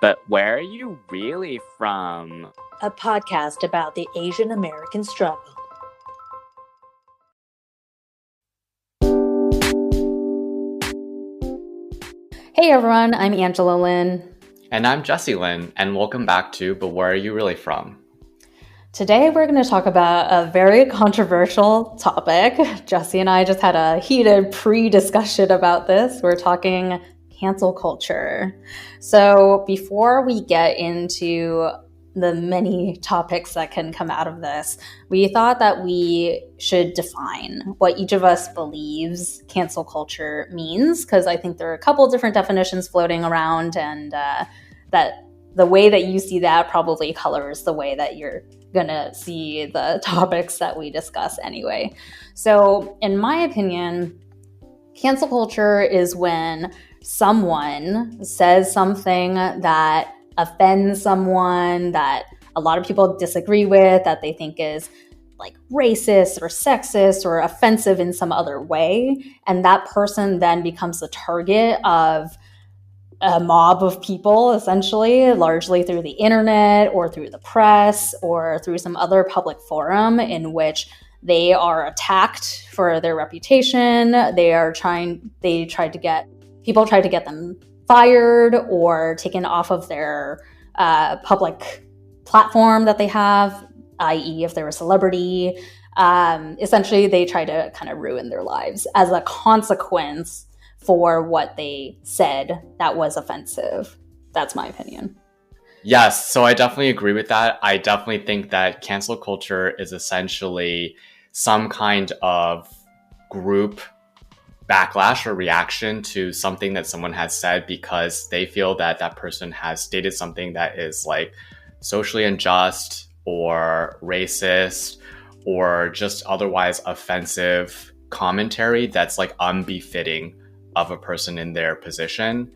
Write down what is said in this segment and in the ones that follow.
But where are you really from? A podcast about the Asian American struggle. Hey everyone, I'm Angela Lynn. And I'm Jesse Lynn, and welcome back to But Where Are You Really From? Today we're going to talk about a very controversial topic. Jesse and I just had a heated pre-discussion about this. We're talking cancel culture. So before we get into the many topics that can come out of this, we thought that we should define what each of us believes cancel culture means, because I think there are a couple different definitions floating around, and that the way that you see that probably colors the way that you're gonna see the topics that we discuss anyway. So in my opinion, cancel culture is when someone says something that offends someone that a lot of people disagree with, that they think is like racist or sexist or offensive in some other way. And that person then becomes the target of a mob of people, essentially, largely through the internet or through the press or through some other public forum in which they are attacked for their reputation. People try to get them fired or taken off of their public platform that they have, i.e. if they're a celebrity. Essentially, they try to kind of ruin their lives as a consequence for what they said that was offensive. That's my opinion. Yes, so I definitely agree with that. I definitely think that cancel culture is essentially some kind of group backlash or reaction to something that someone has said because they feel that that person has stated something that is like socially unjust or racist or just otherwise offensive commentary that's like unbefitting of a person in their position.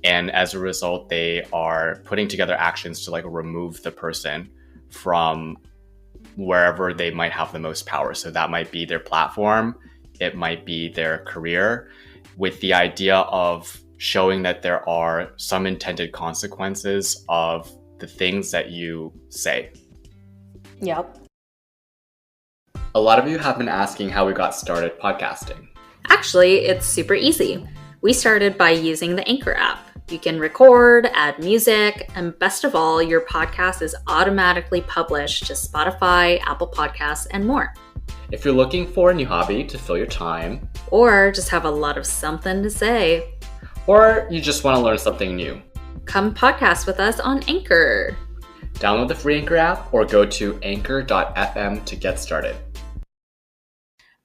And as a result, they are putting together actions to like remove the person from wherever they might have the most power. So that might be their platform, it might be their career, with the idea of showing that there are some intended consequences of the things that you say. Yep. A lot of you have been asking how we got started podcasting. Actually, it's super easy. We started by using the Anchor app. You can record, add music, and best of all, your podcast is automatically published to Spotify, Apple Podcasts, and more. If you're looking for a new hobby to fill your time, or just have a lot of something to say, or you just want to learn something new, come podcast with us on Anchor. Download the free Anchor app or go to anchor.fm to get started.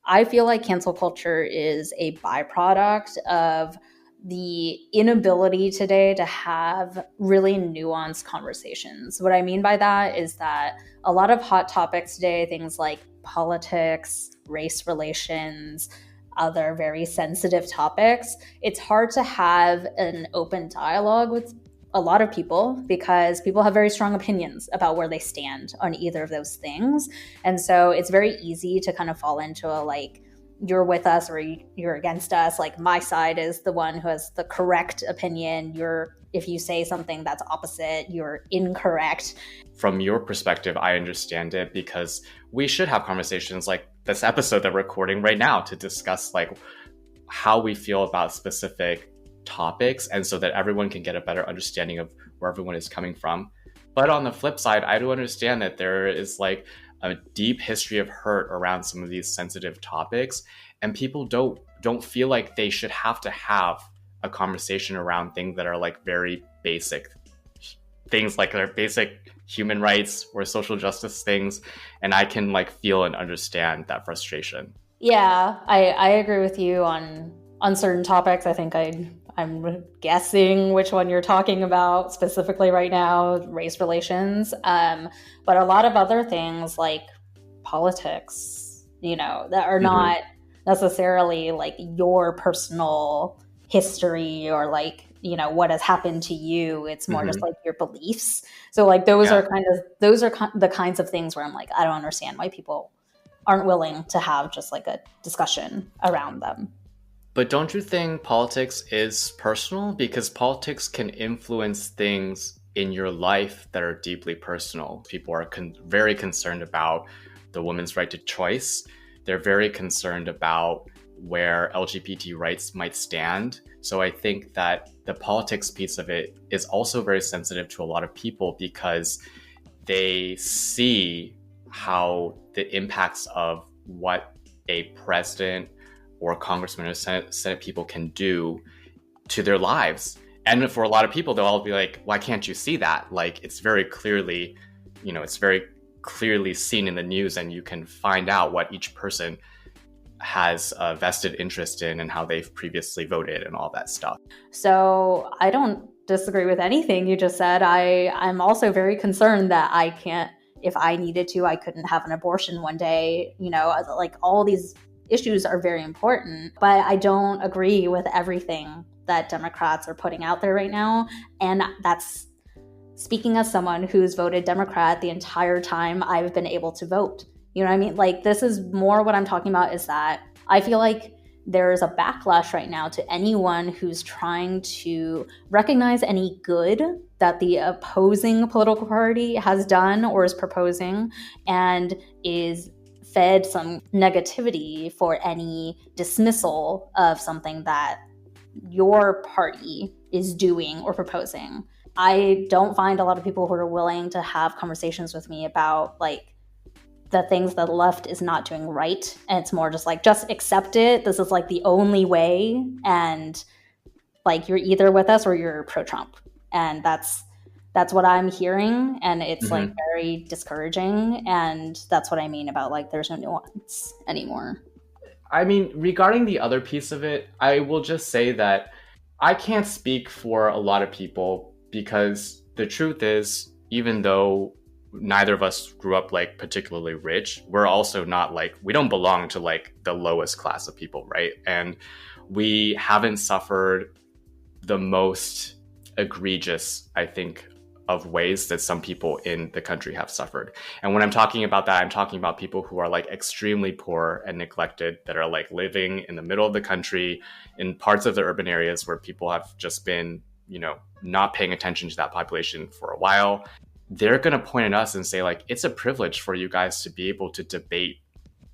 I feel like cancel culture is a byproduct of the inability today to have really nuanced conversations. What I mean by that is that a lot of hot topics today, things like politics, race relations, other very sensitive topics, it's hard to have an open dialogue with a lot of people because people have very strong opinions about where they stand on either of those things. And so it's very easy to kind of fall into a like, you're with us or you're against us. Like my side is the one who has the correct opinion. If you say something that's opposite, you're incorrect. From your perspective, I understand it because we should have conversations like this episode that we're recording right now to discuss like how we feel about specific topics, and so that everyone can get a better understanding of where everyone is coming from. But on the flip side, I do understand that there is like a deep history of hurt around some of these sensitive topics, and people don't feel like they should have to have a conversation around things that are like very basic things, like their basic human rights or social justice things. And I can like feel and understand that frustration. Yeah, I agree with you on certain topics. I think I'm guessing which one you're talking about specifically right now, race relations. But a lot of other things like politics, that are not necessarily like your personal history or like, what has happened to you. It's more just like your beliefs. So like those are the kinds of things where I'm like, I don't understand why people aren't willing to have just like a discussion around them. But don't you think politics is personal? Because politics can influence things in your life that are deeply personal. People are very concerned about the woman's right to choice. They're very concerned about where LGBT rights might stand. So I think that the politics piece of it is also very sensitive to a lot of people because they see how the impacts of what a president or congressman or Senate people can do to their lives. And for a lot of people, they'll all be like, why can't you see that? Like, it's very clearly, it's very clearly seen in the news, and you can find out what each person has a vested interest in and how they've previously voted and all that stuff. So I don't disagree with anything you just said. I'm also very concerned that I can't, if I needed to, I couldn't have an abortion one day. Like all these issues are very important, but I don't agree with everything that Democrats are putting out there right now. And that's speaking as someone who's voted Democrat the entire time I've been able to vote. You know what I mean? Like, this is more what I'm talking about, is that I feel like there's a backlash right now to anyone who's trying to recognize any good that the opposing political party has done or is proposing, and is fed some negativity for any dismissal of something that your party is doing or proposing. I don't find a lot of people who are willing to have conversations with me about like the things that the left is not doing right. And it's more just like, just accept it. This is like the only way. And like, you're either with us or you're pro-Trump. And that's what I'm hearing. And it's like very discouraging. And that's what I mean about like, there's no nuance anymore. I mean, regarding the other piece of it, I will just say that I can't speak for a lot of people, because the truth is, even though neither of us grew up like particularly rich, we're also not like, we don't belong to like the lowest class of people, right? And we haven't suffered the most egregious, I think, of ways that some people in the country have suffered. And when I'm talking about that, I'm talking about people who are like extremely poor and neglected, that are like living in the middle of the country in parts of the urban areas where people have just been, not paying attention to that population for a while. They're going to point at us and say like, it's a privilege for you guys to be able to debate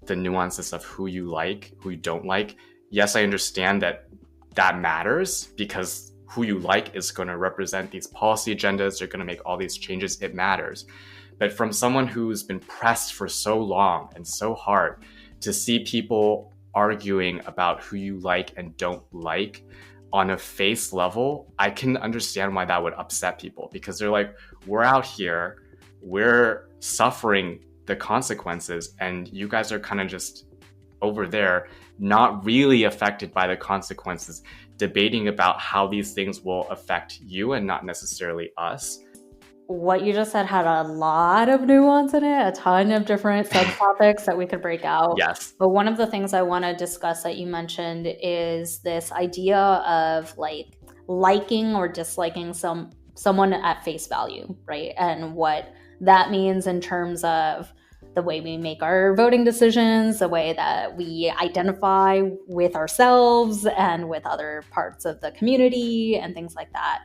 the nuances of who you like, who you don't like. Yes, I understand that matters, because who you like is going to represent these policy agendas. They're going to make all these changes. It matters. But from someone who's been pressed for so long and so hard, to see people arguing about who you like and don't like on a face level, I can understand why that would upset people, because they're like, we're out here, we're suffering the consequences, and you guys are kind of just over there, not really affected by the consequences, debating about how these things will affect you and not necessarily us. What you just said had a lot of nuance in it, a ton of different subtopics that we could break out. Yes. But one of the things I want to discuss that you mentioned is this idea of like liking or disliking someone at face value, right? And what that means in terms of the way we make our voting decisions, the way that we identify with ourselves and with other parts of the community and things like that.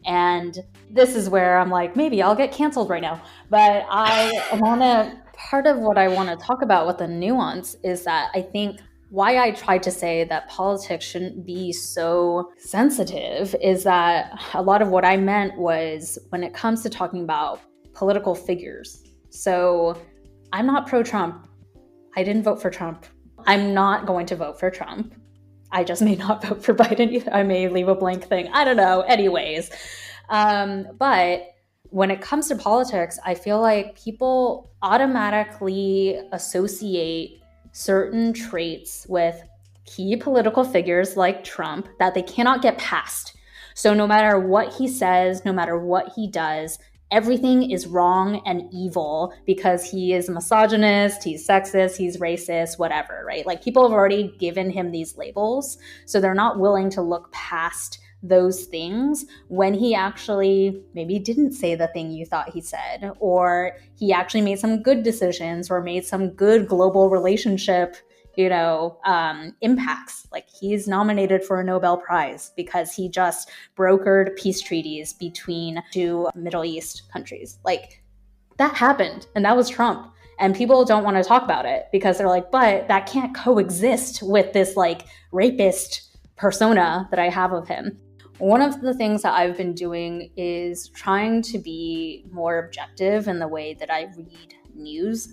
And this is where I'm like, maybe I'll get canceled right now. But part of what I want to talk about with the nuance is that I think why I tried to say that politics shouldn't be so sensitive is that a lot of what I meant was when it comes to talking about political figures. So I'm not pro-Trump. I didn't vote for Trump. I'm not going to vote for Trump. I just may not vote for Biden either. I may leave a blank thing. I don't know. Anyways. But when it comes to politics, I feel like people automatically associate certain traits with key political figures like Trump that they cannot get past. So no matter what he says, no matter what he does, everything is wrong and evil because he is misogynist, he's sexist, he's racist, whatever, right? Like people have already given him these labels, so they're not willing to look past those things when he actually maybe didn't say the thing you thought he said, or he actually made some good decisions or made some good global relationship, impacts. Like, he's nominated for a Nobel Prize because he just brokered peace treaties between two Middle East countries. Like, that happened, and that was Trump. And people don't want to talk about it because they're like, but that can't coexist with this like rapist persona that I have of him. One of the things that I've been doing is trying to be more objective in the way that I read news.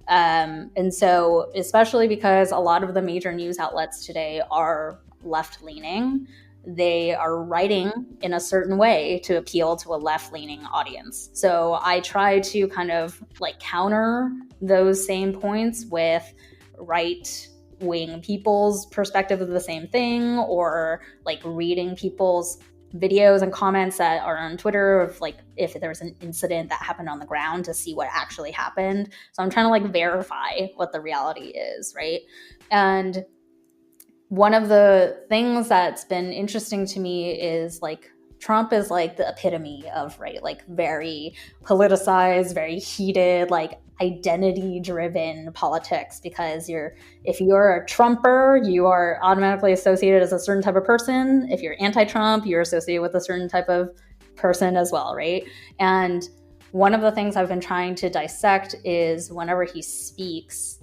And so, especially because a lot of the major news outlets today are left-leaning, they are writing in a certain way to appeal to a left-leaning audience. So I try to kind of like counter those same points with right-wing people's perspective of the same thing, or like reading people's videos and comments that are on Twitter of like if there's an incident that happened on the ground to see what actually happened. So I'm trying to like verify what the reality is, right? And one of the things that's been interesting to me is like Trump is like the epitome of, right, like very politicized, very heated, like identity-driven politics, because if you're a Trumper, you are automatically associated as a certain type of person. If you're anti-Trump, you're associated with a certain type of person as well, right? And one of the things I've been trying to dissect is whenever he speaks,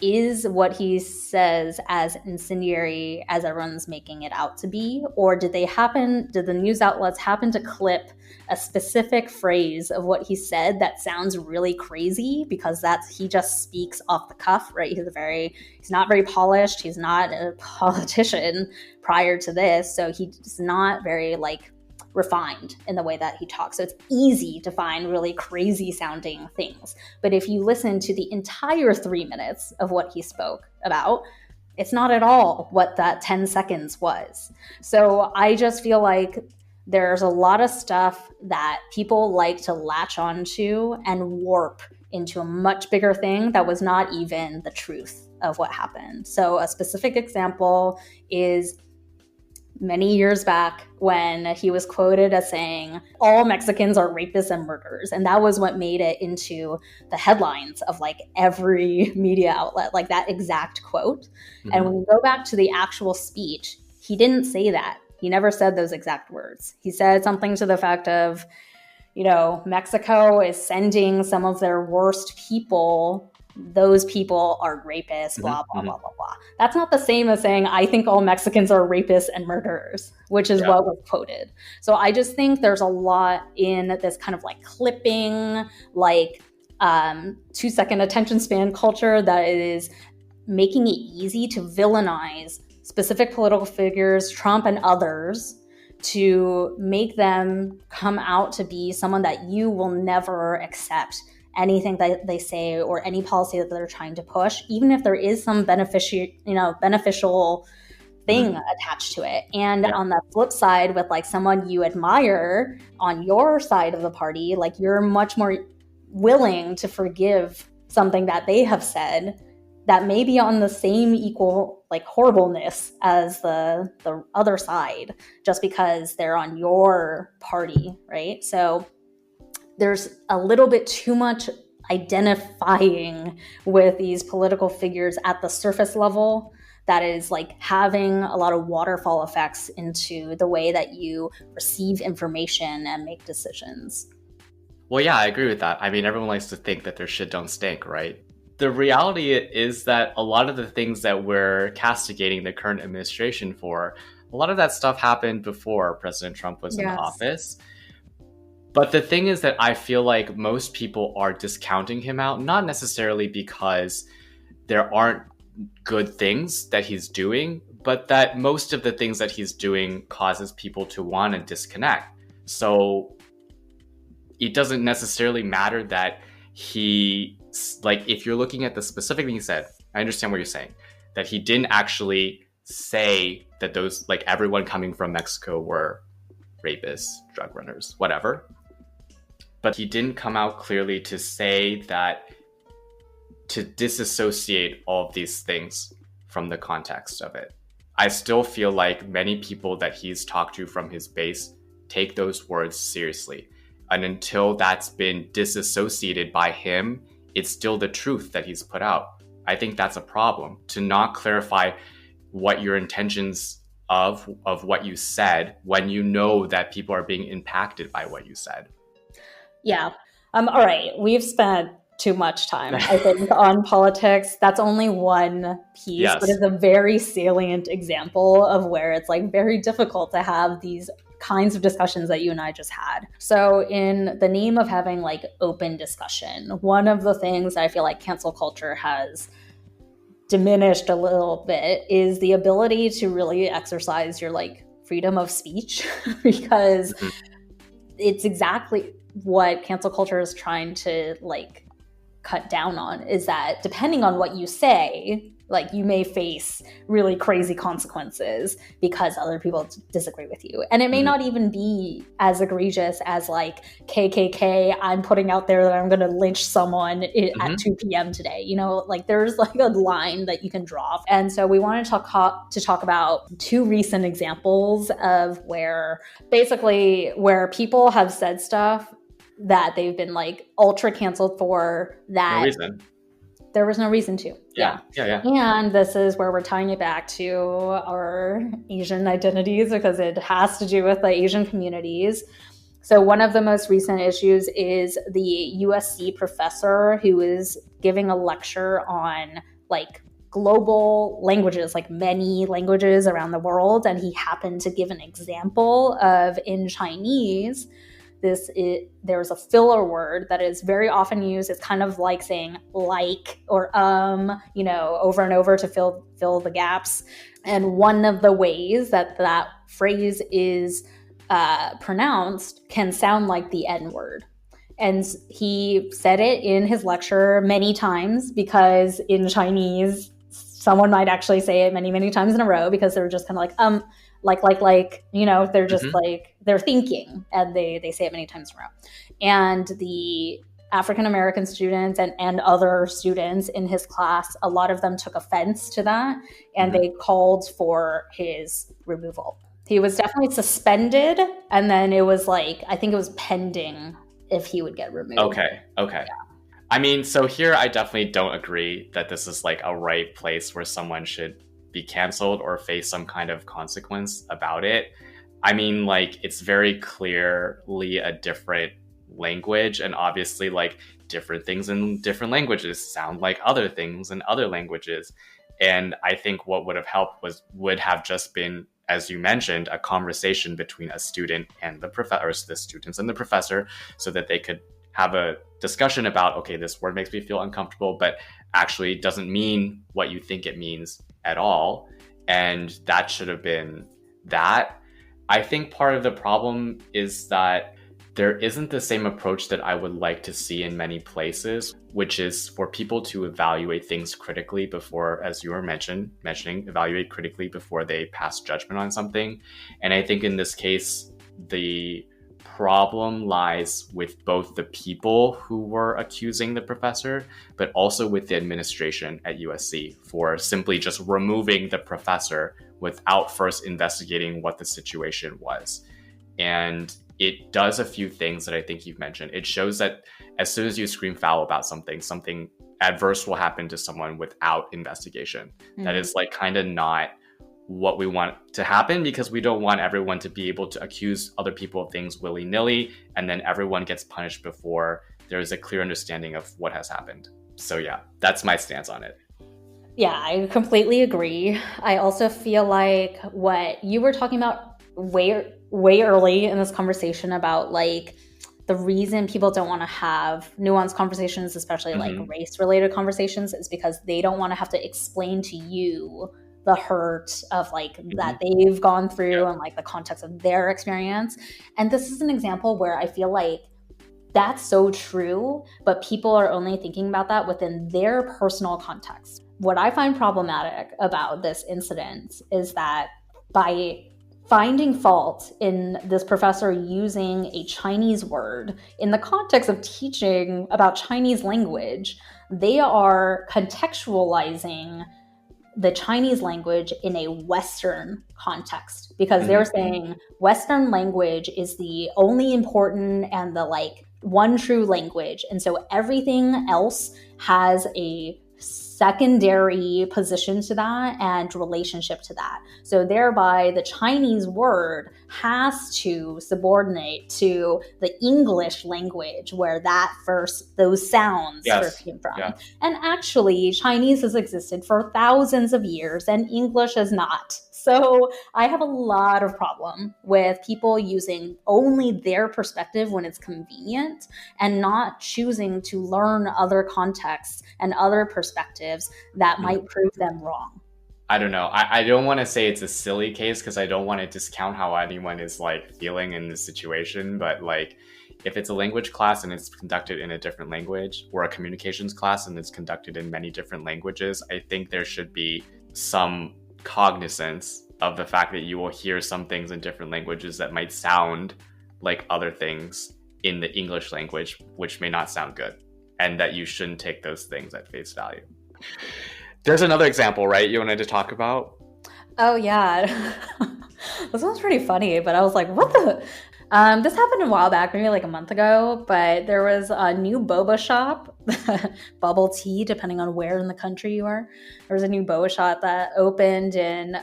is what he says as incendiary as everyone's making it out to be? Or did the news outlets happen to clip a specific phrase of what he said that sounds really crazy because he just speaks off the cuff, right? He's not very polished. He's not a politician prior to this. So he's not very like refined in the way that he talks. So it's easy to find really crazy sounding things. But if you listen to the entire 3 minutes of what he spoke about, it's not at all what that 10 seconds was. So I just feel like there's a lot of stuff that people like to latch onto and warp into a much bigger thing that was not even the truth of what happened. So a specific example is many years back when he was quoted as saying, all Mexicans are rapists and murderers. And that was what made it into the headlines of like every media outlet, like that exact quote. Mm-hmm. And when you go back to the actual speech, he didn't say that. He never said those exact words. He said something to the fact of, Mexico is sending some of their worst people. Those people are rapists, blah, blah, blah, blah, blah. That's not the same as saying, I think all Mexicans are rapists and murderers, which is what was quoted. So I just think there's a lot in this kind of like clipping, like 2-second attention span culture that is making it easy to villainize specific political figures, Trump and others, to make them come out to be someone that you will never accept anything that they say or any policy that they're trying to push, even if there is some beneficial thing attached to it. And on the flip side, with like someone you admire on your side of the party, like you're much more willing to forgive something that they have said that may be on the same equal like horribleness as the other side, just because they're on your party, right? So there's a little bit too much identifying with these political figures at the surface level that is like having a lot of waterfall effects into the way that you receive information and make decisions. Well, yeah, I agree with that. I mean, everyone likes to think that their shit don't stink, right? The reality is that a lot of the things that we're castigating the current administration for, a lot of that stuff happened before President Trump was in office. But the thing is that I feel like most people are discounting him out, not necessarily because there aren't good things that he's doing, but that most of the things that he's doing causes people to want to disconnect. So it doesn't necessarily matter that if you're looking at the specific thing he said, I understand what you're saying, that he didn't actually say that those, like everyone coming from Mexico were rapists, drug runners, whatever. But he didn't come out clearly to say that, to disassociate all of these things from the context of it. I still feel like many people that he's talked to from his base take those words seriously. And until that's been disassociated by him, it's still the truth that he's put out. I think that's a problem, to not clarify what your intentions of what you said when you know that people are being impacted by what you said. Yeah. All right. We've spent too much time, I think, on politics. That's only one piece, Yes. but it's a very salient example of where it's like very difficult to have these kinds of discussions that you and I just had. So in the name of having like open discussion, one of the things I feel like cancel culture has diminished a little bit is the ability to really exercise your like freedom of speech because it's exactly what cancel culture is trying to like cut down on, is that depending on what you say, like you may face really crazy consequences because other people disagree with you. And it may not even be as egregious as like KKK, I'm putting out there that I'm going to lynch someone at 2 p.m. today. You know, like there's like a line that you can draw. And so we want to talk about two recent examples of where basically where people have said stuff that they've been like ultra canceled for that No reason. There was no reason to. Yeah. And this is where we're tying it back to our Asian identities because it has to do with the Asian communities. So one of the most recent issues is the USC professor who is giving a lecture on like global languages, like many languages around the world. And he happened to give an example of in Chinese, there's a filler word that is very often used. It's kind of like saying like or over and over to fill the gaps. And one of the ways that phrase is pronounced can sound like the N word. And he said it in his lecture many times because in Chinese, someone might actually say it many, many times in a row because they're just kind of like, they're just like, they're thinking and they say it many times in a row. And the African-American students and other students in his class, a lot of them took offense to that and they called for his removal. He was definitely suspended and then it was like, I think it was pending if he would get removed. Okay. Yeah. I mean, so here I definitely don't agree that this is like a right place where someone should be canceled or face some kind of consequence about it. I mean, like, it's very clearly a different language, and obviously, like, different things in different languages sound like other things in other languages. And I think what would have helped would have just been, as you mentioned, a conversation between a student and the professor, or the students and the professor, so that they could have a discussion about, okay, this word makes me feel uncomfortable, but actually doesn't mean what you think it means at all. And that should have been that. I think part of the problem is that there isn't the same approach that I would like to see in many places, which is for people to evaluate things critically before, as you were mentioning, evaluate critically before they pass judgment on something. And I think in this case, the problem lies with both the people who were accusing the professor, but also with the administration at USC for simply just removing the professor without first investigating what the situation was. And it does a few things that I think you've mentioned. It shows that as soon as you scream foul about something adverse will happen to someone without investigation. That is like kind of not what we want to happen, because we don't want everyone to be able to accuse other people of things willy-nilly and then everyone gets punished before there's a clear understanding of what has happened. So yeah, that's my stance on it. Yeah, I completely agree. I also feel like what you were talking about way early in this conversation about like the reason people don't want to have nuanced conversations, especially like race-related conversations, is because they don't want to have to explain to you the hurt of like that they've gone through and like the context of their experience. And this is an example where I feel like that's so true, but people are only thinking about that within their personal context. What I find problematic about this incident is that by finding fault in this professor using a Chinese word in the context of teaching about Chinese language, they are contextualizing the Chinese language in a Western context, because they're saying Western language is the only important and the like one true language. And so everything else has a secondary position to that and relationship to that. So thereby the Chinese word has to subordinate to the English language where those sounds first came from. Yeah. And actually Chinese has existed for thousands of years and English has not. So I have a lot of problem with people using only their perspective when it's convenient and not choosing to learn other contexts and other perspectives that might prove them wrong. I don't know. I don't want to say it's a silly case because I don't want to discount how anyone is like feeling in this situation. But like, if it's a language class and it's conducted in a different language, or a communications class and it's conducted in many different languages, I think there should be some cognizance of the fact that you will hear some things in different languages that might sound like other things in the English language, which may not sound good, and that you shouldn't take those things at face value. There's another example, right, you wanted to talk about? Oh, yeah. This one's pretty funny, but I was like, what the... This happened a while back, maybe like a month ago, but there was a new boba shop, bubble tea, depending on where in the country you are. There was a new boba shop that opened in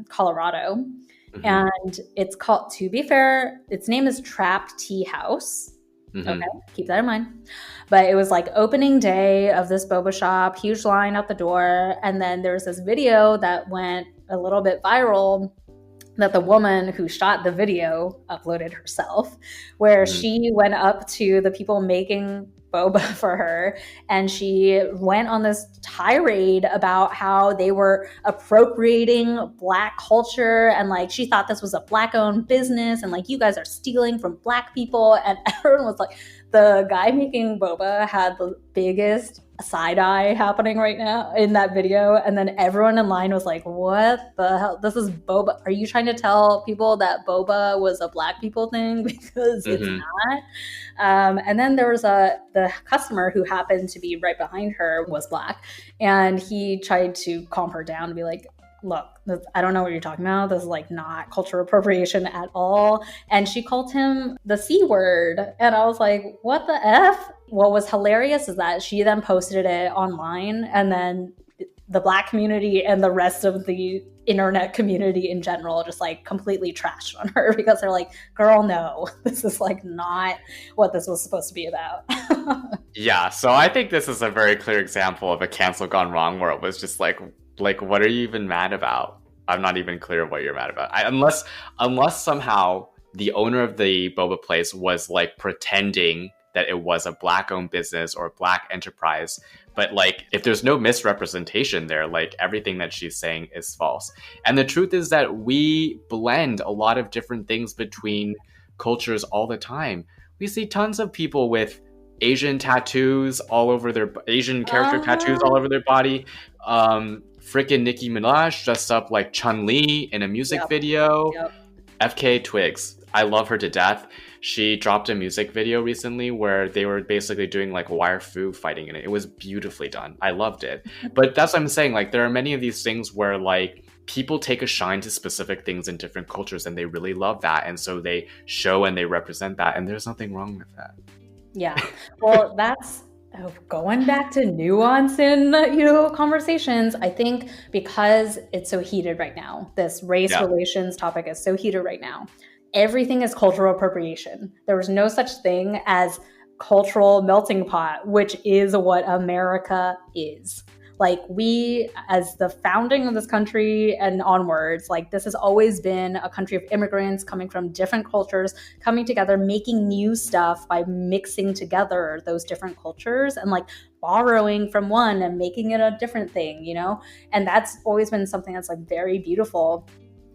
Colorado. Mm-hmm. And it's called, to be fair, its name is Trapped Tea House. Mm-hmm. Okay, keep that in mind. But it was like opening day of this boba shop, huge line out the door. And then there was this video that went a little bit viral that the woman who shot the video uploaded herself, where she went up to the people making boba for her and she went on this tirade about how they were appropriating Black culture and like she thought this was a Black owned business and like you guys are stealing from Black people. And everyone was like, the guy making boba had the biggest side eye happening right now in that video, and then everyone in line was like, what the hell, this is boba, are you trying to tell people that boba was a Black people thing? Because it's not. And then there was the customer who happened to be right behind her was Black, and he tried to calm her down and be like, look, I don't know what you're talking about. This is like not cultural appropriation at all. And she called him the C word. And I was like, what the F? What was hilarious is that she then posted it online, and then the Black community and the rest of the internet community in general just like completely trashed on her because they're like, girl, no, this is like not what this was supposed to be about. Yeah, so I think this is a very clear example of a cancel gone wrong where it was just like, what are you even mad about? I'm not even clear what you're mad about. Unless somehow the owner of the boba place was like pretending that it was a Black-owned business or a Black enterprise. But like, if there's no misrepresentation there, like everything that she's saying is false. And the truth is that we blend a lot of different things between cultures all the time. We see tons of people with Asian tattoos all over their Asian character tattoos all over their body. Frickin' Nicki Minaj dressed up like Chun-Li in a music video. FK Twigs. I love her to death. She dropped a music video recently where they were basically doing like wire fu fighting in it. It was beautifully done. I loved it. But that's what I'm saying. Like, there are many of these things where like people take a shine to specific things in different cultures and they really love that. And so they show and they represent that. And there's nothing wrong with that. Yeah. Well, that's going back to nuance in, conversations. I think because it's so heated right now, this race relations topic is so heated right now. Everything is cultural appropriation. There was no such thing as cultural melting pot, which is what America is. Like, we, as the founding of this country and onwards, like, this has always been a country of immigrants coming from different cultures, coming together, making new stuff by mixing together those different cultures and like borrowing from one and making it a different thing, And that's always been something that's like very beautiful.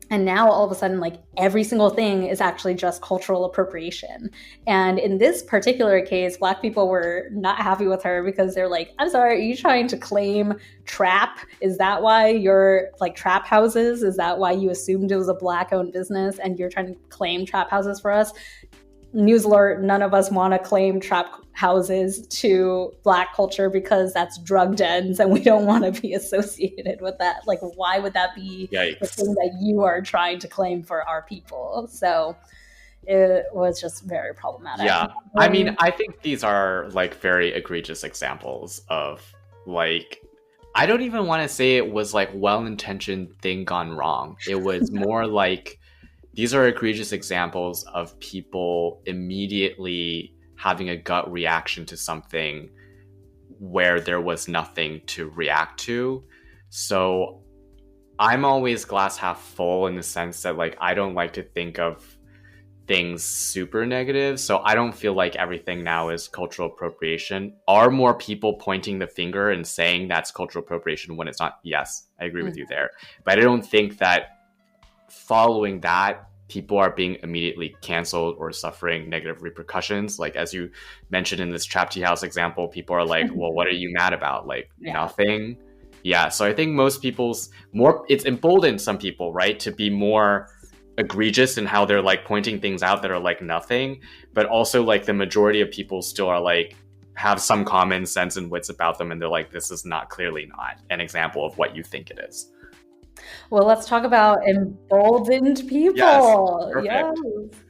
And now all of a sudden, like every single thing is actually just cultural appropriation. And in this particular case, Black people were not happy with her because they're like, I'm sorry, are you trying to claim trap? Is that why you're like trap houses? Is that why you assumed it was a Black owned business and you're trying to claim trap houses for us? News alert, none of us want to claim trap houses to Black culture because that's drug dens and we don't want to be associated with that. Like, why would that be the thing that you are trying to claim for our people? So it was just very problematic. Yeah. I mean, I think these are like very egregious examples of like I don't even want to say it was like well-intentioned thing gone wrong. It was more like these are egregious examples of people immediately having a gut reaction to something where there was nothing to react to. So I'm always glass half full in the sense that like I don't like to think of things super negative. So I don't feel like everything now is cultural appropriation. Are more people pointing the finger and saying that's cultural appropriation when it's not? Yes, I agree with you there. But I don't think that following that, people are being immediately canceled or suffering negative repercussions. Like, as you mentioned in this Trap Tea House example, people are like, well, what are you mad about? Like, nothing. Yeah. So I think most people's it's emboldened some people, right, to be more egregious in how they're like pointing things out that are like nothing, but also like the majority of people still are like have some common sense and wits about them, and they're like, this is not clearly not an example of what you think it is. Well, let's talk about emboldened people. Yes,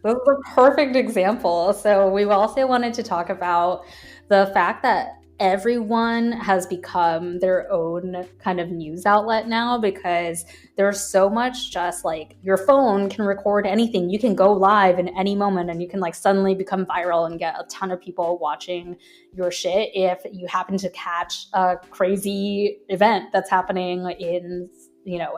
this is a perfect example. So we also wanted to talk about the fact that everyone has become their own kind of news outlet now, because there's so much, just like your phone can record anything. You can go live in any moment and you can like suddenly become viral and get a ton of people watching your shit if you happen to catch a crazy event that's happening in,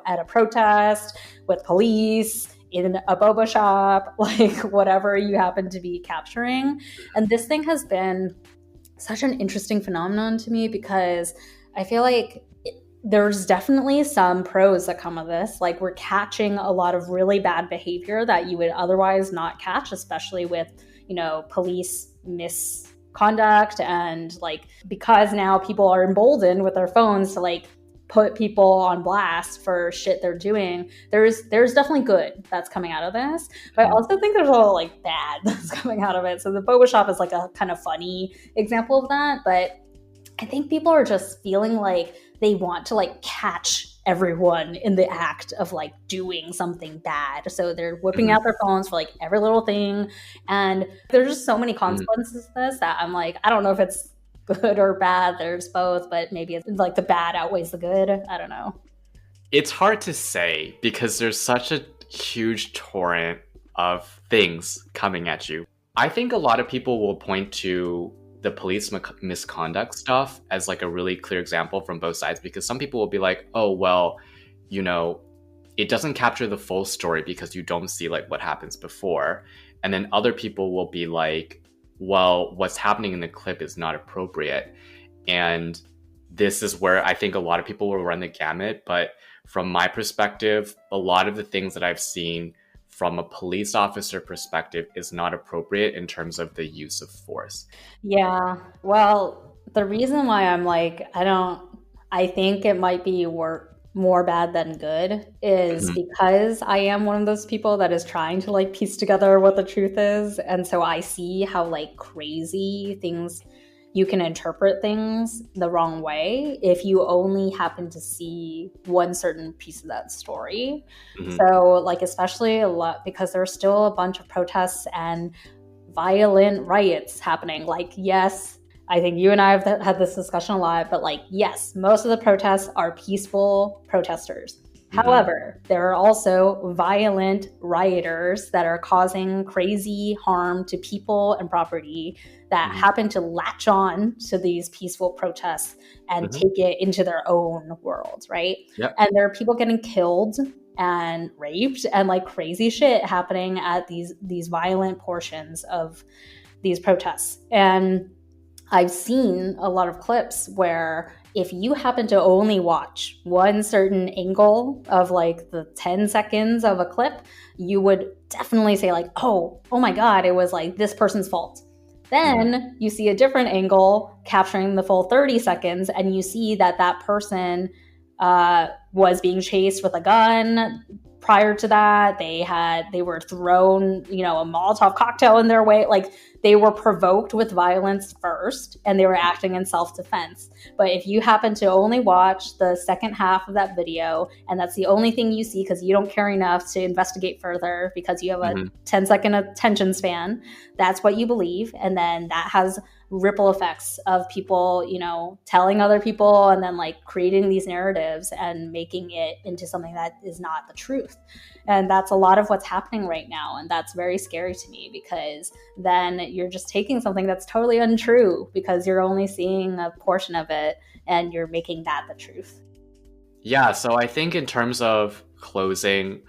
at a protest with police, in a boba shop, like whatever you happen to be capturing. And this thing has been such an interesting phenomenon to me, because I feel like there's definitely some pros that come of this. Like, we're catching a lot of really bad behavior that you would otherwise not catch, especially with, police misconduct. And like, because now people are emboldened with their phones to like put people on blast for shit they're doing, there's definitely good that's coming out of this, but I also think there's a lot like bad that's coming out of it. So the boba shop is like a kind of funny example of that, but I think people are just feeling like they want to like catch everyone in the act of like doing something bad, so they're whipping out their phones for like every little thing, and there's just so many consequences to this that I'm like, I don't know if it's good or bad. There's both, but maybe it's like the bad outweighs the good. I don't know. It's hard to say because there's such a huge torrent of things coming at you. I think a lot of people will point to the police misconduct stuff as like a really clear example from both sides, because some people will be like, oh, well, it doesn't capture the full story because you don't see like what happens before. And then other people will be like, well, what's happening in the clip is not appropriate. And this is where I think a lot of people will run the gamut. But from my perspective, a lot of the things that I've seen from a police officer perspective is not appropriate in terms of the use of force. Yeah. Well, the reason why I'm like, I think it might be more bad than good is because I am one of those people that is trying to like piece together what the truth is. And so I see how like crazy things, you can interpret things the wrong way if you only happen to see one certain piece of that story. So like, especially a lot, because there's still a bunch of protests and violent riots happening. Like, yes, I think you and I have had this discussion a lot, but like, yes, most of the protests are peaceful protesters. However, there are also violent rioters that are causing crazy harm to people and property that happen to latch on to these peaceful protests and take it into their own world, right? Yep. And there are people getting killed and raped and like crazy shit happening at these violent portions of these protests. And I've seen a lot of clips where if you happen to only watch one certain angle of like the 10 seconds of a clip, you would definitely say like, oh my God, it was like this person's fault. Then you see a different angle capturing the full 30 seconds and you see that person was being chased with a gun. Prior to that, they were thrown, a Molotov cocktail in their way. Like, they were provoked with violence first and they were acting in self-defense. But if you happen to only watch the second half of that video and that's the only thing you see because you don't care enough to investigate further because you have a 10-second attention span, that's what you believe. And then that has ripple effects of people, telling other people and then like creating these narratives and making it into something that is not the truth. And that's a lot of what's happening right now. And that's very scary to me because then you're just taking something that's totally untrue because you're only seeing a portion of it and you're making that the truth. Yeah, so I think in terms of closing,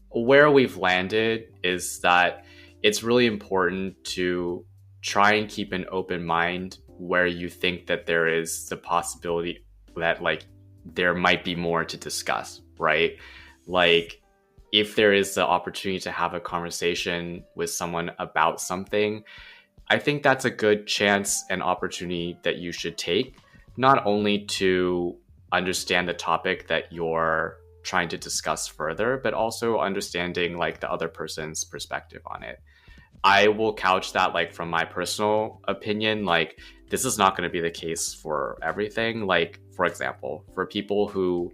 where we've landed is that it's really important to try and keep an open mind where you think that there is the possibility that like there might be more to discuss, right? Like if there is the opportunity to have a conversation with someone about something, I think that's a good chance and opportunity that you should take, not only to understand the topic that you're trying to discuss further, but also understanding like the other person's perspective on it. I will couch that like from my personal opinion, like this is not going to be the case for everything. Like, for example, for people who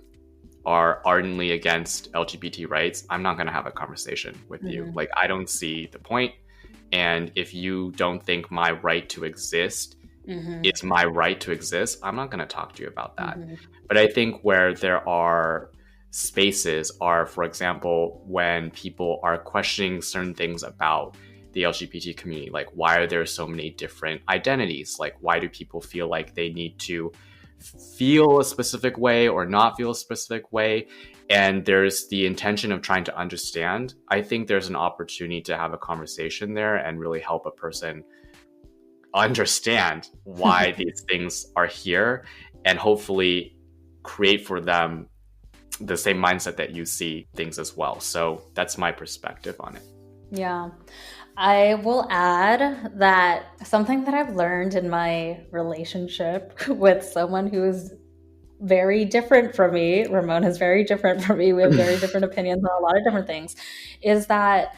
are ardently against LGBT rights, I'm not going to have a conversation with you. Like, I don't see the point. And if you don't think my right to exist is my right to exist, I'm not going to talk to you about that. But I think where there are spaces are, for example, when people are questioning certain things about the LGBT community, like why are there so many different identities? Like why do people feel like they need to feel a specific way or not feel a specific way? And there's the intention of trying to understand. I think there's an opportunity to have a conversation there and really help a person understand why these things are here and hopefully create for them the same mindset that you see things as well. So that's my perspective on it. Yeah. I will add that something that I've learned in my relationship with someone who is very different from me, Ramon is very different from me, we have very different opinions on a lot of different things, is that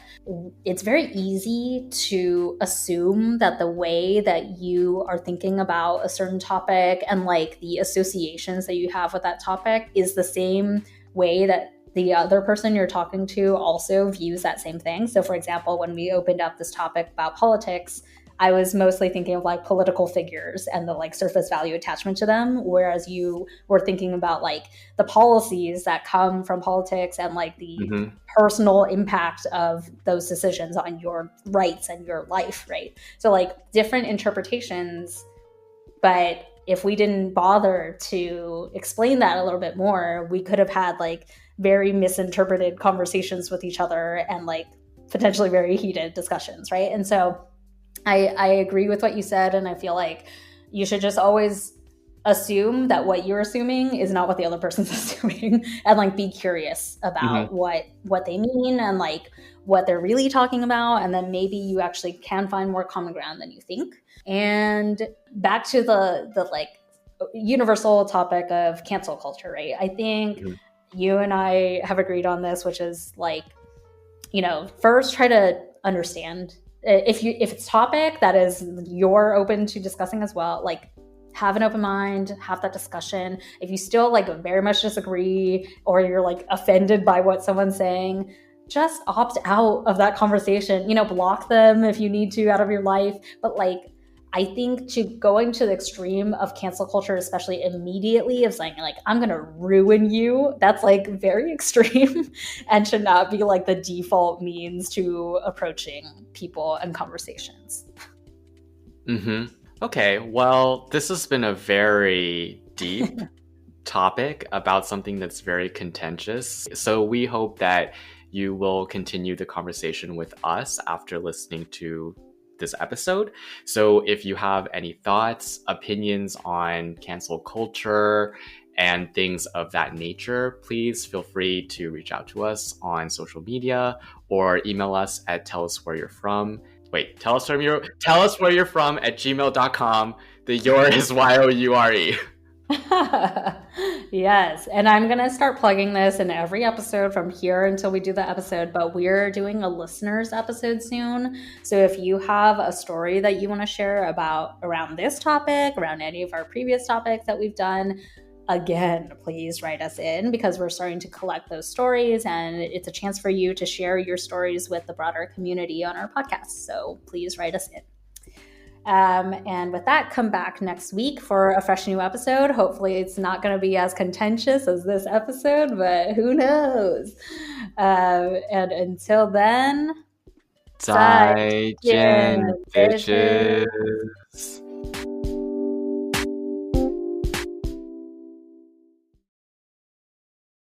it's very easy to assume that the way that you are thinking about a certain topic and like the associations that you have with that topic is the same way that the other person you're talking to also views that same thing. So for example, when we opened up this topic about politics, I was mostly thinking of like political figures and the like surface value attachment to them, whereas you were thinking about like the policies that come from politics and like the personal impact of those decisions on your rights and your life, right? So like different interpretations, but if we didn't bother to explain that a little bit more, we could have had like very misinterpreted conversations with each other and like potentially very heated discussions, right? And so I agree with what you said, and I feel like you should just always assume that what you're assuming is not what the other person's assuming, and like be curious about what they mean and like what they're really talking about, and then maybe you actually can find more common ground than you think. And back to the like universal topic of cancel culture, right? I think you and I have agreed on this, which is like, first try to understand if it's a topic that is you're open to discussing as well, like have an open mind, have that discussion. If you still like very much disagree or you're like offended by what someone's saying, just opt out of that conversation, block them if you need to out of your life. But like, I think going to the extreme of cancel culture, especially immediately, of saying like, I'm going to ruin you, that's like very extreme and should not be like the default means to approaching people and conversations. Okay, well, this has been a very deep topic about something that's very contentious. So we hope that you will continue the conversation with us after listening to this episode. So if you have any thoughts, opinions on cancel culture and things of that nature, please feel free to reach out to us on social media or email us at telluswhereyou'refrom. Tell us where you're from at gmail.com. The your is YOURE. Yes, and I'm going to start plugging this in every episode from here until we do the episode, but we're doing a listeners episode soon. So if you have a story that you want to share about around this topic, around any of our previous topics that we've done, again, please write us in, because we're starting to collect those stories, and it's a chance for you to share your stories with the broader community on our podcast. So please write us in. And with that, come back next week for a fresh new episode. Hopefully it's not going to be as contentious as this episode, but who knows? And until then, 再见, bitches. bitches.